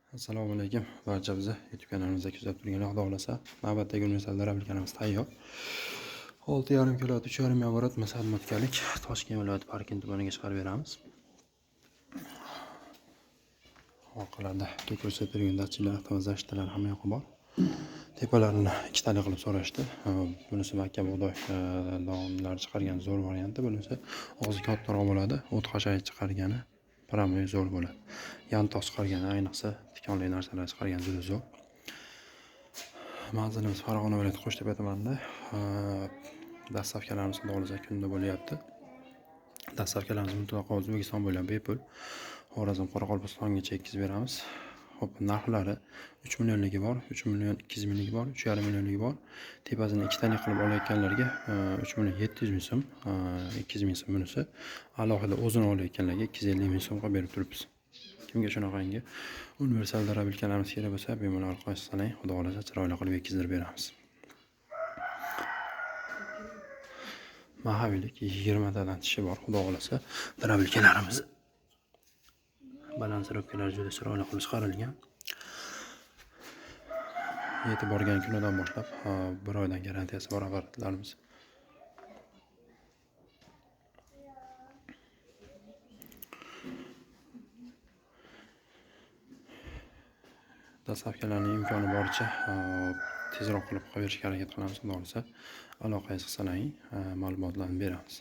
Assalomu alaykum barchamizni YouTube kanalimizda kuzatib turganlar xudo xohlasa navbatdagi universal rabbilkanamiz tayyor. 6,5 kilo 3,5 megawatt masalmatkalik Toshkent viloyati Parkent tumaniga chiqarib beramiz. Orqalarda ko'rsatilgan datchiklar, avtomazashtalar hamma yoqi bor. Tepalarini ikkitali qilib so'rashdi. Bunisi makka bug'doy donlari chiqargan zo'r varianti, bunisi og'zi kattaroq bo'ladi. O't hashay chiqargani paramoy zo'r bo'ladi. Yantoq chiqargani ayniqsa tikonli narsalar chiqargan juda zo'r. Manzilimiz Farg'ona viloyati Qo'shtepa tumanida. Dastavkalarimiz xudo xohlasa kunda bo'lyapti. Dastavkalarimiz mutlaqo O'zbekiston bo'ylab bepul. Xorazm, Qoraqalpog'istongacha yetkazib beramiz. Hop, narxlari 3 millionligi bor, 3 million 200 mingligi bor, 3,5 millionligi bor. Tepasini ikkitali qilib olayotganlarga 3 million 700 ming so'm, 200 ming so'm bunisi. Alohida o'zini olayotganlarga 250 ming so'mga berib turibmiz. Kimga shunaqangi universal rabbilkanamiz kerak bo'lsa, bemalol qo'shsalang, xudo xolasa chiroyli qilib yetkazib beramiz. Mahaviylik 20 tadan tishi bor, xudo xolasa rabbilkanlarimiz. Balansirovkalar juda chiroyli qilib chiqarilgan. Yetib borgan kunidan boshlab 1 oydan garantiyasi bor apparatlarimiz. Dastavkalarning imkoni boricha tezroq qilib qo'yishga harakat qilamiz. Xudo xolasa aloqangiz qilsalaring, ma'lumotlarni beramiz.